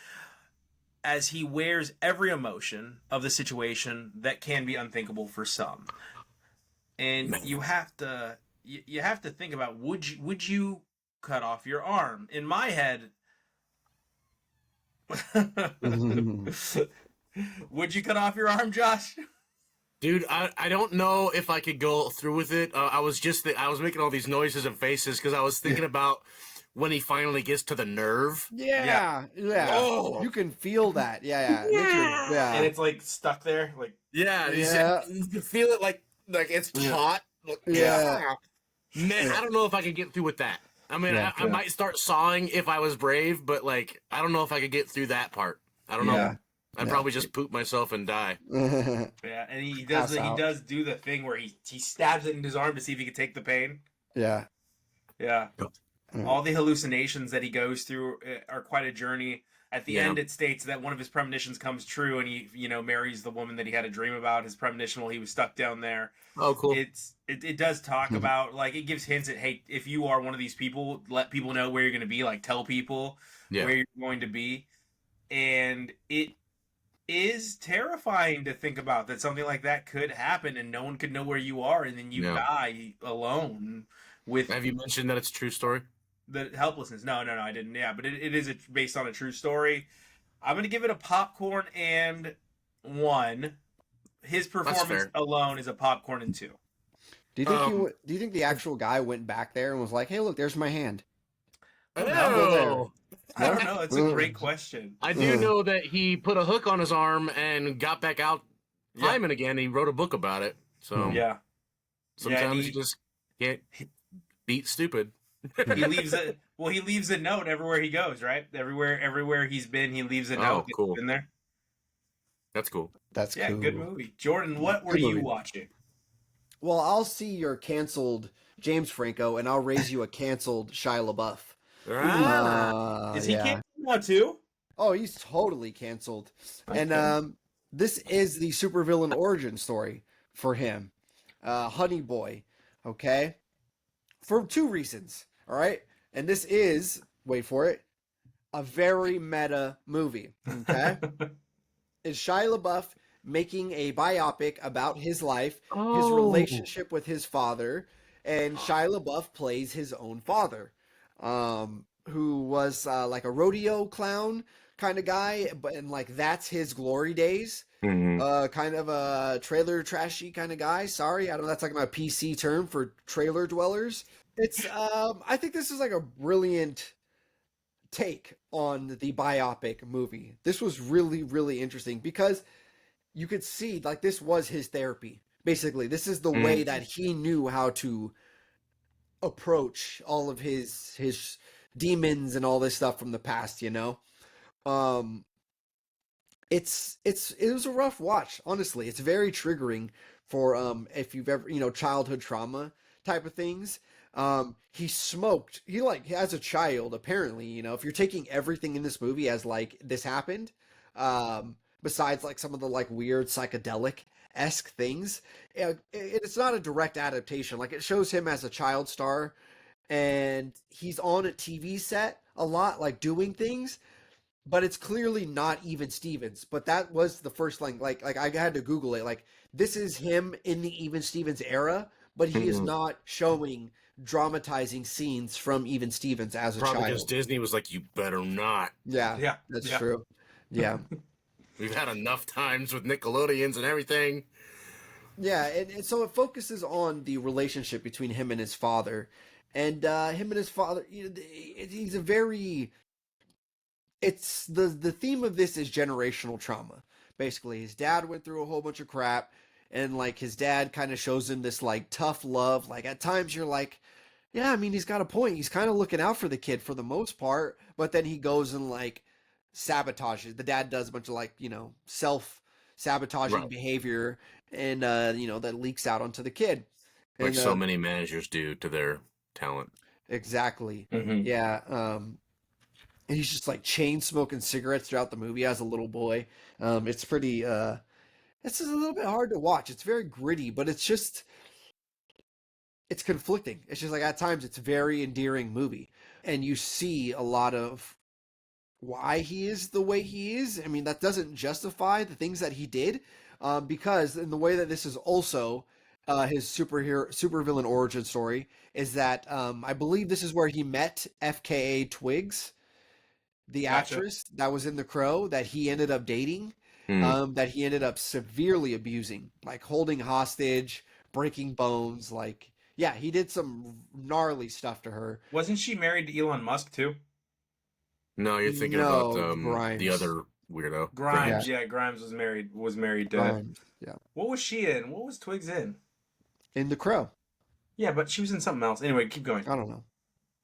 as he wears every emotion of the situation that can be unthinkable for some. And you have to think about, would you cut off your arm? In my head, would you cut off your arm, Josh? Dude, I don't know if I could go through with it. I was making all these noises and faces because I was thinking about when he finally gets to the nerve. Yeah. Oh. You can feel that. Yeah. And it's like stuck there, like Yeah. You can feel it like it's taut. Yeah. Man, I don't know if I could get through with that. I mean, I might start sawing if I was brave, but like, I don't know if I could get through that part. I don't know. I'd probably just poop myself and die. Yeah, and he does do the thing where he stabs it in his arm to see if he can take the pain. Yeah. All the hallucinations that he goes through are quite a journey. At the end, it states that one of his premonitions comes true, and he, marries the woman that he had a dream about. His premonition while he was stuck down there. Oh, cool. It does talk about, like, it gives hints at, hey, if you are one of these people, let people know where you're going to be. Like, tell people where you're going to be, and it is terrifying to think about that something like that could happen, and no one could know where you are, and then you die alone. Have you mentioned that it's a true story? The helplessness. No, I didn't. Yeah, but it is based on a true story. I'm going to give it a popcorn and 1. His performance alone is a popcorn and 2. Do you think the actual guy went back there and was like, "Hey, look, there's my hand"? I don't know. It's a great question. I do know that he put a hook on his arm and got back out climbing again. He wrote a book about it. So sometimes you just can't beat stupid. He leaves a note everywhere he goes, right? Everywhere he's been, he leaves a note. Cool. In there. That's cool. That's cool. Good movie. Jordan, what were you watching? Well, I'll see your canceled James Franco, and I'll raise you a canceled Shia LaBeouf. Is he canceled now too? Oh, he's totally canceled. Okay. And this is the supervillain origin story for him, Honey Boy. Okay, for 2 reasons. All right, and this is, wait for it, a very meta movie. Okay, is Shia LaBeouf making a biopic about his life, his relationship with his father, and Shia LaBeouf plays his own father, who was like a rodeo clown kind of guy, and like that's his glory days. Kind of a trailer trashy kind of guy. Sorry, I don't know, that's like my PC term for trailer dwellers. It's I think this is like a brilliant take on the biopic movie. This was really, really interesting because you could see like this was his therapy. Basically, this is the way that he knew how to approach all of his demons and all this stuff from the past, It was a rough watch, honestly. It's very triggering for if you've ever, childhood trauma type of things. He smoked. He as a child, apparently, if you're taking everything in this movie as like this happened, besides like some of the like weird psychedelic-esque things, it's not a direct adaptation. Like it shows him as a child star, and he's on a TV set a lot, like doing things, but it's clearly not Even Stevens. But that was the first like I had to Google it. Like this is him in the Even Stevens era, but he is not showing dramatizing scenes from Even Stevens as a child. Probably because Disney was like, you better not. Yeah, that's true. Yeah. We've had enough times with Nickelodeons and everything. Yeah, and so it focuses on the relationship between him and his father. And him and his father, he's a very... It's the theme of this is generational trauma. Basically, his dad went through a whole bunch of crap, and like his dad kind of shows him this like tough love. Like at times you're like, yeah, I mean, he's got a point. He's kind of looking out for the kid for the most part, but then he goes and like sabotages. The dad does a bunch of like, self-sabotaging behavior, and that leaks out onto the kid. Like so many managers do to their talent. Exactly. Yeah. And he's just like chain smoking cigarettes throughout the movie as a little boy. It's pretty it's just a little bit hard to watch. It's very gritty, but it's just it's conflicting. It's just like at times it's a very endearing movie, and you see a lot of why he is the way he is. I mean, that doesn't justify the things that he did, because in the way that this is also his supervillain origin story is that I believe this is where he met FKA Twigs, the Gotcha. actress that was in The Crow that he ended up dating, that he ended up severely abusing, like holding hostage, breaking bones. Like, yeah, he did some gnarly stuff to her. Wasn't she married to Elon Musk too? No, you're thinking about No, Grimes. the other weirdo. Grimes, yeah, Grimes was married to. Grimes, yeah. What was she in? What was Twigs in? In The Crow. Yeah, but she was in something else. Anyway, keep going. I don't know.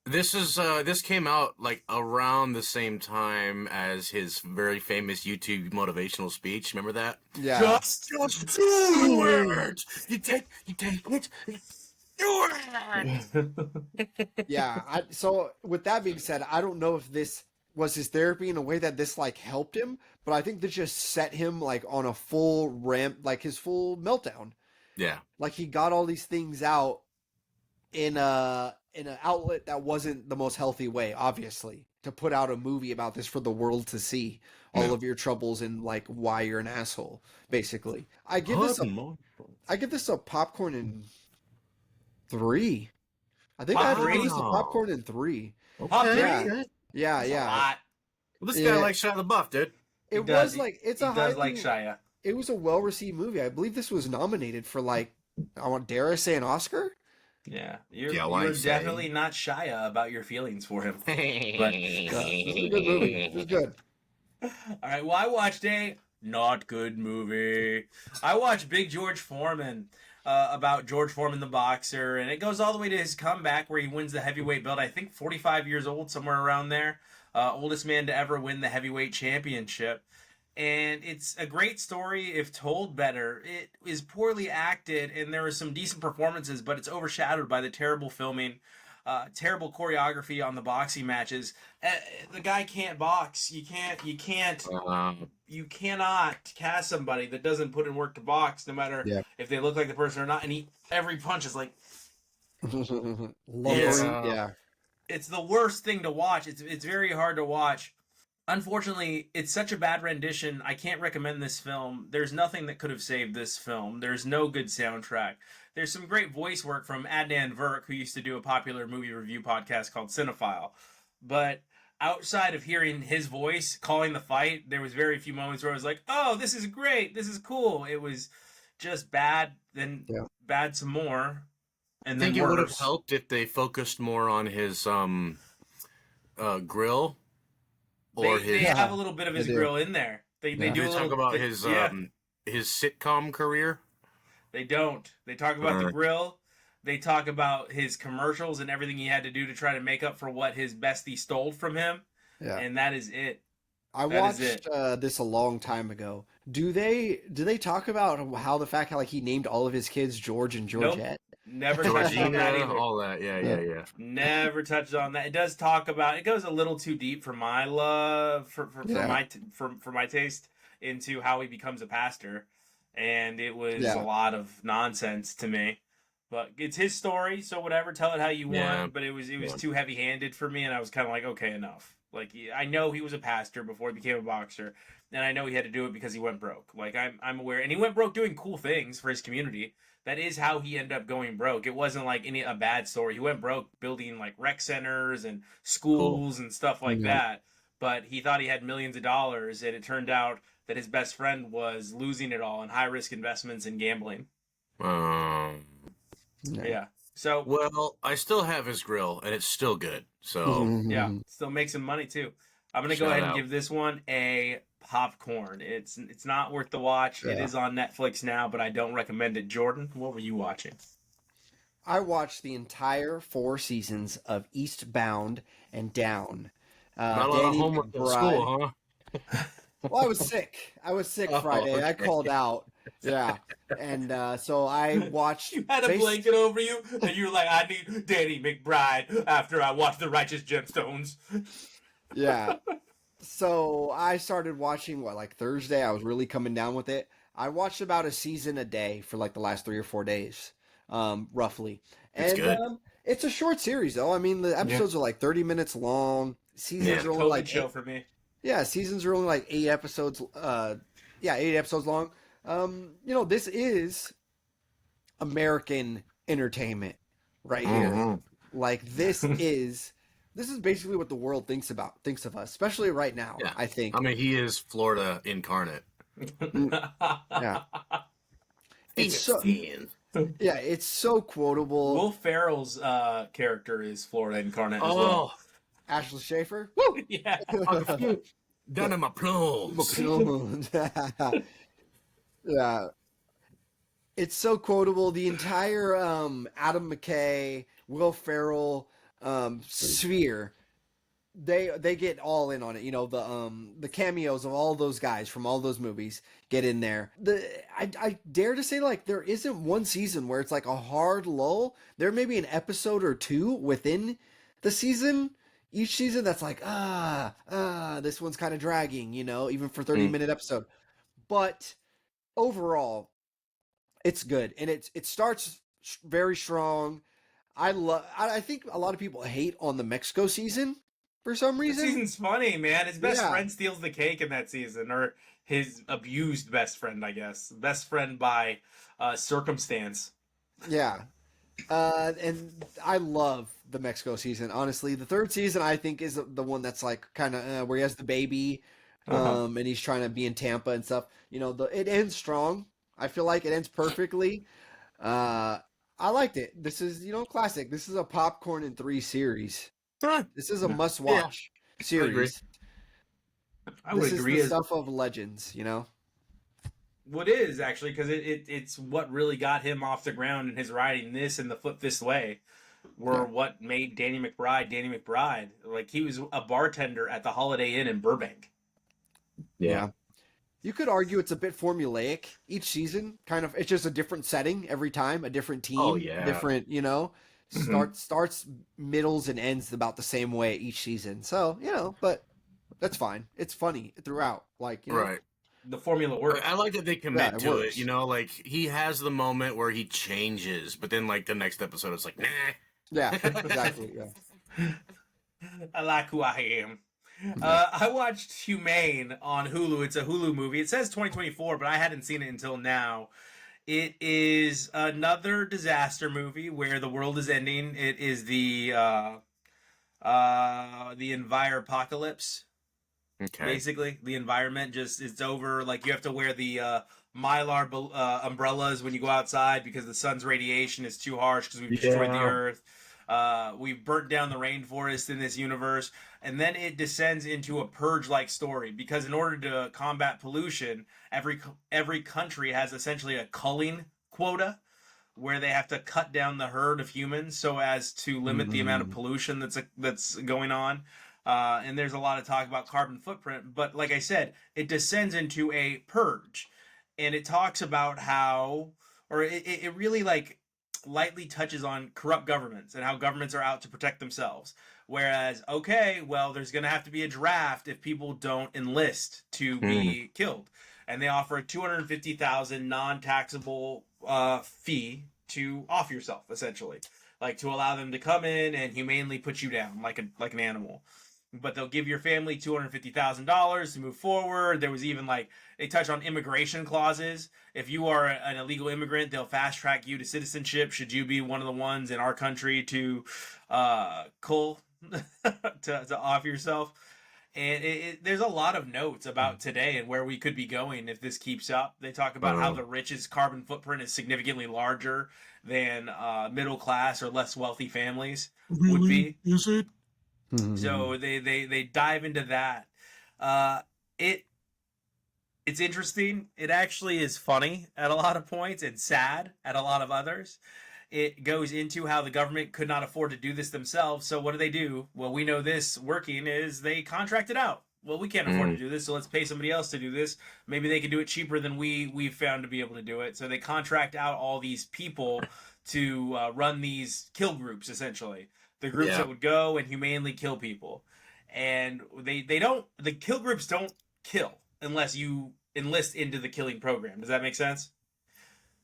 This came out like around the same time as his very famous YouTube motivational speech. Remember that? Yeah. Just do it. You take it. Do it. Yeah. So with that being said, I don't know if this was his therapy in a way that this like helped him, but I think this just set him like on a full ramp, like his full meltdown. Yeah. Like he got all these things out in an outlet that wasn't the most healthy way, obviously, to put out a movie about this for the world to see all of your troubles and like why you're an asshole, basically. I give this a popcorn in 3. I think I give this a popcorn in 3. Okay. Yeah. A lot. Well, this guy likes Shia LaBeouf, dude. It was like he does like Shia. It was a well-received movie. I believe this was nominated for like, dare I say, an Oscar? Yeah, you're definitely not Shia about your feelings for him. But it was a good movie. It was good. All right, well, I watched a not good movie. I watched Big George Foreman, about George Foreman the boxer, and it goes all the way to his comeback where he wins the heavyweight belt. I think 45 years old, somewhere around there. Oldest man to ever win the heavyweight championship. And it's a great story if told better. It is poorly acted, and there are some decent performances, but it's overshadowed by the terrible filming, terrible choreography on the boxing matches. The guy can't box. You cannot cast somebody that doesn't put in work to box, no matter if they look like the person or not. And every punch is like, yeah. It's the worst thing to watch. It's very hard to watch. Unfortunately, it's such a bad rendition, I can't recommend this film. There's nothing that could have saved this film. There's no good soundtrack. There's some great voice work from Adnan Virk, who used to do a popular movie review podcast called Cinephile. But outside of hearing his voice calling the fight, there was very few moments where I was like, oh, this is great, this is cool. It was just bad, then bad some more, and then I think it would have helped if they focused more on his grill. They have a little bit of his grill in there. They do talk about his sitcom career. They don't. They talk about the grill. They talk about his commercials and everything he had to do to try to make up for what his bestie stole from him. Yeah. And that is it. I watched this a long time ago. Do they talk about how the fact how like he named all of his kids George and Georgette? Nope. Never touched on that either. All that, yeah. Never touched on that. It does talk about. It goes a little too deep for my love, for my taste, into how he becomes a pastor, and it was a lot of nonsense to me. But it's his story, so whatever. Tell it how you want. But it was too heavy-handed for me, and I was kind of like, okay, enough. Like, I know he was a pastor before he became a boxer, and I know he had to do it because he went broke. Like, I'm aware, and he went broke doing cool things for his community. That is how he ended up going broke. It wasn't like a bad story. He went broke building like rec centers and schools and stuff like that. But he thought he had millions of dollars, and it turned out that his best friend was losing it all in high risk investments and gambling. Yeah. So well, I still have his grill, and it's still good. So yeah, still makes some money too. I'm gonna go ahead and give this one a popcorn. It's not worth the watch. It is on Netflix now, but I don't recommend it. Jordan, what were you watching? I watched the entire 4 seasons of Eastbound and Down. Not a lot of homework in school, huh? Well, I was sick. Friday. Okay. I called out. Yeah. And so I watched... You had a blanket over you, and you were like, I need Danny McBride after I watched The Righteous Gemstones. Yeah. So I started watching, Thursday? I was really coming down with it. I watched about a season a day for like the last 3 or 4 days. roughly. It's And good. it's a short series, though. I mean, the episodes are like 30 minutes long. Seasons are only COVID like show for me. yeah, seasons are only like 8 episodes. 8 episodes long. This is American entertainment right here. Mm-hmm. Like this is basically what the world thinks of us, especially right now. Yeah. I think. I mean, he is Florida incarnate. Yeah. It's Phoenix so Fiend. yeah, it's so quotable. Will Ferrell's character is Florida incarnate as well. Ashley Schaefer. Woo! Yeah. Down in my plums. Yeah. It's so quotable. The entire Adam McKay, Will Ferrell sphere, they get all in on it. The cameos of all those guys from all those movies get in there. I dare to say, like, there isn't one season where it's like a hard lull. There may be an episode or two within the season, each season, that's like this one's kind of dragging, even for 30-minute episode. But overall, it's good, and it starts very strong. I think a lot of people hate on the Mexico season for some The reason. season's funny, man. His best friend steals the cake in that season, or his abused best friend, I guess. Best friend by circumstance. Yeah. And I love the Mexico season. Honestly, the third season I think is the one that's like kind of where he has the baby, and he's trying to be in Tampa and stuff. It ends strong. I feel like it ends perfectly. I liked it. This is classic. This is a popcorn in 3 series. This is a must-watch series. I would agree. This is the stuff of legends. What is actually, because it's what really got him off the ground in his writing. This and The Flip This Way were what made Danny McBride. Like, he was a bartender at the Holiday Inn in Burbank. Yeah. You could argue it's a bit formulaic each season. Kind of, it's just a different setting every time, a different team, different, starts, middles, and ends about the same way each season. So, but that's fine. It's funny throughout. Right. The formula works. I like that they commit to works. it. Like, he has the moment where he changes, but then like the next episode, it's like, nah. Yeah, exactly. Yeah. I like who I am. I watched Humane on Hulu. It's a Hulu movie. It says 2024, but I hadn't seen it until now. It is another disaster movie where the world is ending. It is the enviropocalypse. Okay. Basically, the environment it's over. Like, you have to wear the Mylar umbrellas when you go outside because the sun's radiation is too harsh because we've destroyed the earth. We've burnt down the rainforest in this universe, and then it descends into a purge-like story because in order to combat pollution, every country has essentially a culling quota where they have to cut down the herd of humans so as to limit the amount of pollution that's going on. And there's a lot of talk about carbon footprint, but like I said, it descends into a purge, and it talks about how, or it really like lightly touches on corrupt governments and how governments are out to protect themselves. Whereas, okay, well, there's going to have to be a draft if people don't enlist to be killed. And they offer a $250,000 non-taxable fee to off yourself, essentially. Like, to allow them to come in and humanely put you down like an animal. But they'll give your family $250,000 to move forward. There was even they touch on immigration clauses. If you are an illegal immigrant, they'll fast track you to citizenship. Should you be one of the ones in our country to to off yourself? And there's a lot of notes about today and where we could be going if this keeps up. They talk about how the rich's carbon footprint is significantly larger than middle class or less wealthy families would be. Is it? So they dive into that. It's interesting. It actually is funny at a lot of points and sad at a lot of others. It goes into how the government could not afford to do this themselves. So what do? Well, we know this working is they contract it out. Well, we can't afford to do this, so let's pay somebody else to do this. Maybe they can do it cheaper than we've found to be able to do it. So they contract out all these people to run these kill groups, essentially. The groups that would go and humanely kill people. And the kill groups don't kill unless you enlist into the killing program. Does that make sense?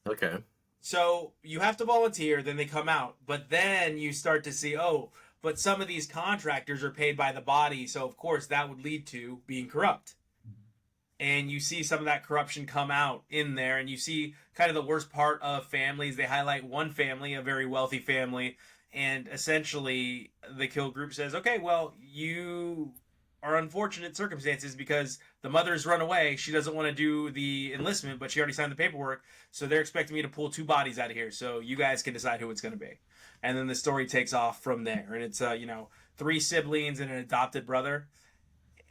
Okay. So you have to volunteer, then they come out, but then you start to see, oh, but some of these contractors are paid by the body, so of course that would lead to being corrupt. And you see some of that corruption come out in there, and you see kind of the worst part of families. They highlight one family, a very wealthy family, and essentially the kill group says, okay, well, you are unfortunate circumstances because the mother's run away. She doesn't want to do the enlistment, but she already signed the paperwork, so they're expecting me to pull 2 bodies out of here, so you guys can decide who it's going to be. And then the story takes off from there, and it's 3 siblings and an adopted brother,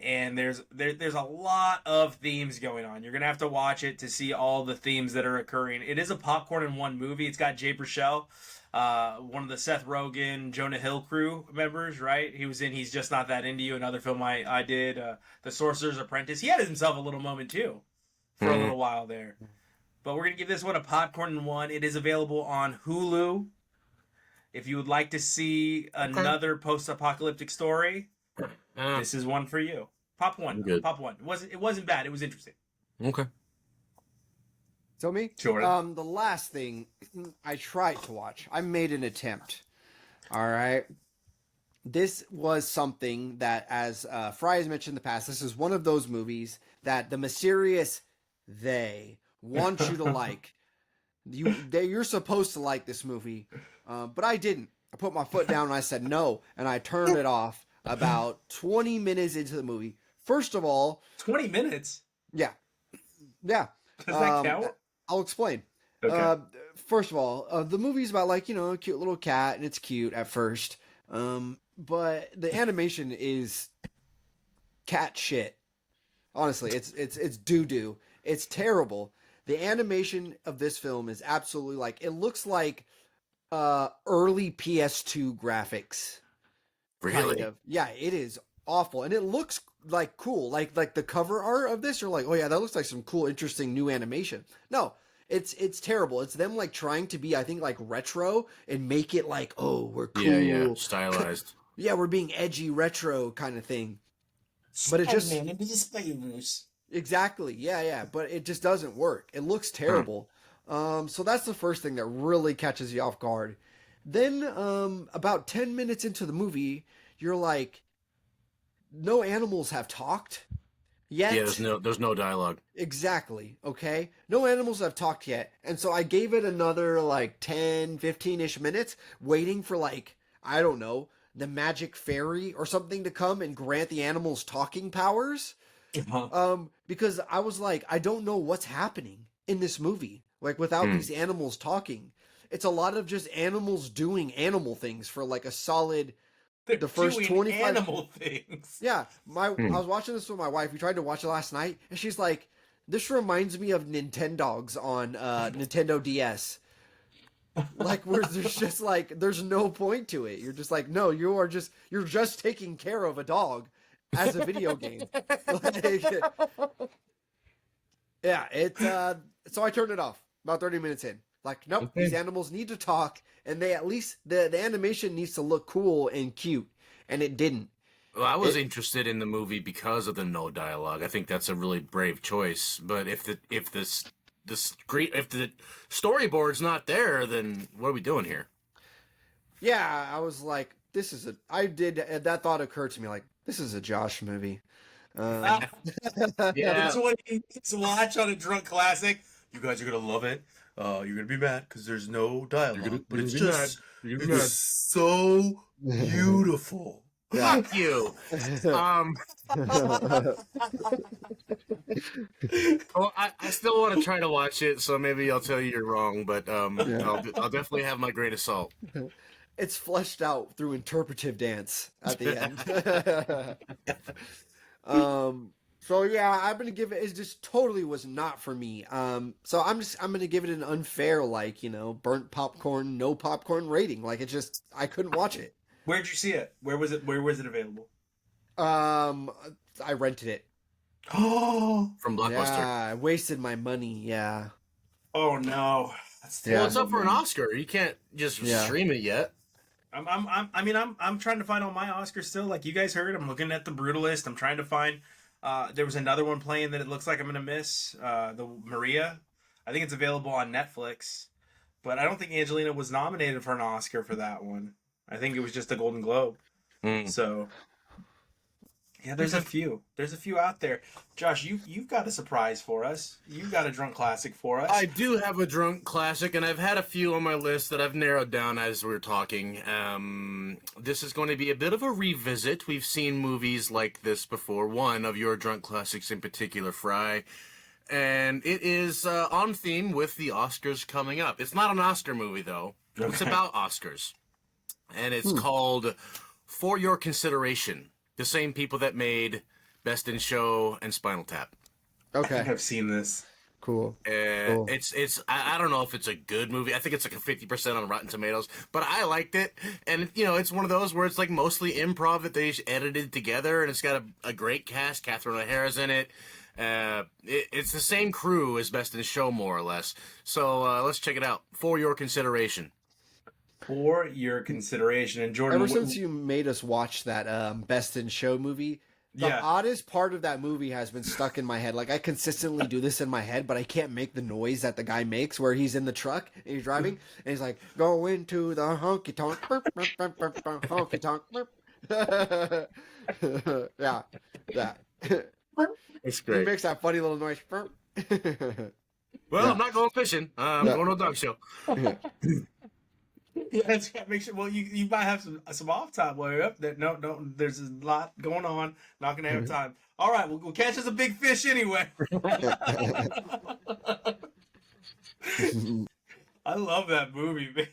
and there's a lot of themes going on. You're gonna have to watch it to see all the themes that are occurring. It is a popcorn in one movie. It's got Jay Baruchel, one of the Seth Rogen, Jonah Hill crew members, right? He was in He's Just Not That Into You, another film I did. The Sorcerer's Apprentice. He had himself a little moment too, for a little while there. But we're gonna give this one a popcorn in one. It is available on Hulu. If you would like to see another post-apocalyptic story, this is one for you. Pop one. Pop one. It wasn't bad. It was interesting. Okay. So me? Sure. The last thing I tried to watch, I made an attempt. All right. This was something that, as Fry has mentioned in the past, this is one of those movies that the mysterious they want you to like. You're supposed to like this movie, but I didn't. I put my foot down and I said no, and I turned it off about 20 minutes into the movie. First of all... 20 minutes? Yeah. Yeah. Does that count? I'll explain. Okay. First of all, the movie's about, like, a cute little cat, and it's cute at first. But the animation is cat shit. Honestly, it's doo-doo. It's terrible. The animation of this film is absolutely, like, it looks like early PS2 graphics. Really? Kind of. Yeah, it is awful. And it looks like cool. Like the cover art of this, you're like, oh yeah, that looks like some cool, interesting new animation. No, it's terrible. It's them like trying to be, I think, like retro and make it like, oh, we're cool. Yeah. Stylized. Yeah, we're being edgy retro kind of thing. But it just... Exactly. Yeah. But it just doesn't work. It looks terrible. So that's the first thing that really catches you off guard. Then, about 10 minutes into the movie, you're like, no animals have talked yet. Yeah, there's no dialogue. Exactly. Okay. No animals have talked yet. And so I gave it another like 10, 15-ish minutes waiting for, like, I don't know, the magic fairy or something to come and grant the animals talking powers. Because I was like, I don't know what's happening in this movie, like, without these animals talking. It's a lot of just animals doing animal things for like a solid... The first 25 animal things. Yeah, I was watching this with my wife. We tried to watch it last night, and she's like, "This reminds me of Nintendogs on Nintendo DS." Like, where there's just like, there's no point to it. You're just like, no, you're just taking care of a dog as a video game. Like, yeah, so I turned it off about 30 minutes in. Like, nope, okay. These animals need to talk, and they at least, the animation needs to look cool and cute, and it didn't. Well, I was interested in the movie because of the no dialogue. I think that's a really brave choice. But if the storyboard's not there, then what are we doing here? Yeah, I was like, that thought occurred to me, like, this is a Josh movie. Yeah, that's what he needs to watch on a drunk classic. You guys are gonna love it. You're gonna be mad because there's no dialogue, but it's just so beautiful. Yeah. Fuck you. Well, I still want to try to watch it, so maybe I'll tell you you're wrong, but I'll definitely have my great assault. It's fleshed out through interpretive dance at the end. So yeah, I'm gonna give it. It just totally was not for me. So I'm gonna give it an unfair, like, burnt popcorn, no popcorn rating. Like, I couldn't watch it. Where'd you see it? Where was it available? I rented it. Oh, from Blockbuster. Yeah, I wasted my money. Yeah. Oh no. Well, it's up for an Oscar. You can't just stream it yet. I'm trying to find all my Oscars still. Like you guys heard, I'm looking at the Brutalist. I'm trying to find. There was another one playing that it looks like I'm gonna miss. The Maria. I think it's available on Netflix. but I don't think Angelina was nominated for an Oscar for that one. I think it was just a Golden Globe. So, yeah, there's a few. There's a few out there. Josh, you've got a surprise for us. You've got a drunk classic for us. I do have a drunk classic, and I've had a few on my list that I've narrowed down as we're talking. This is going to be a bit of a revisit. We've seen movies like this before. One of your drunk classics in particular, Fry. And it is on theme with the Oscars coming up. It's not an Oscar movie, though. Okay. It's about Oscars. And it's called For Your Consideration. The same people that made Best in Show and Spinal Tap. Okay. I think I've seen this. Cool. Cool. It's I don't know if it's a good movie. I think it's like a 50% on Rotten Tomatoes, but I liked it. And it's one of those where it's like mostly improv that they edited together, and it's got a great cast. Catherine O'Hara's in it. It's the same crew as Best in Show, more or less. So let's check it out. For Your Consideration. For Your Consideration. And Jordan, ever since you made us watch that Best in Show movie, the oddest part of that movie has been stuck in my head. Like, I consistently do this in my head, but I can't make the noise that the guy makes where he's in the truck and he's driving and he's like, go into the honky tonk, honky tonk. Yeah, that. It's great. He makes that funny little noise. Well, I'm not going fishing. I'm going to a dog show. Yeah, that's make sure. Well, you might have some off time while you're up there. No, there's a lot going on. Not gonna have time. All right, we'll catch us a big fish anyway. I love that movie, man.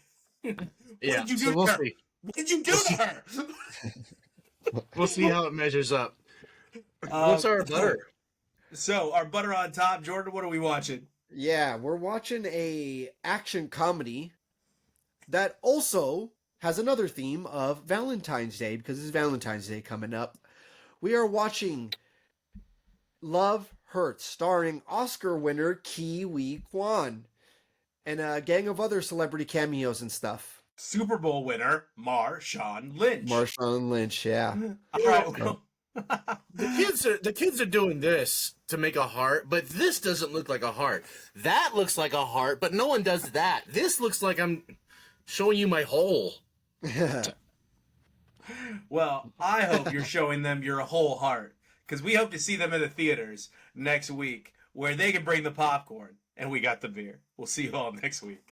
What did you do to her? What did you do to her? We'll see how it measures up. What's our butter? So our butter on top, Jordan. What are we watching? Yeah, we're watching a action comedy that also has another theme of Valentine's Day, because it's Valentine's Day coming up. We are watching Love Hurts, starring Oscar winner Ki Wee Kwan, and a gang of other celebrity cameos and stuff. Super Bowl winner Marshawn Lynch. Marshawn Lynch, yeah. All right. The kids are doing this to make a heart, but this doesn't look like a heart. That looks like a heart, but no one does that. This looks like I'm showing you my hole. Well, I hope you're showing them your whole heart, because we hope to see them in the theaters next week where they can bring the popcorn and we got the beer. We'll see you all next week.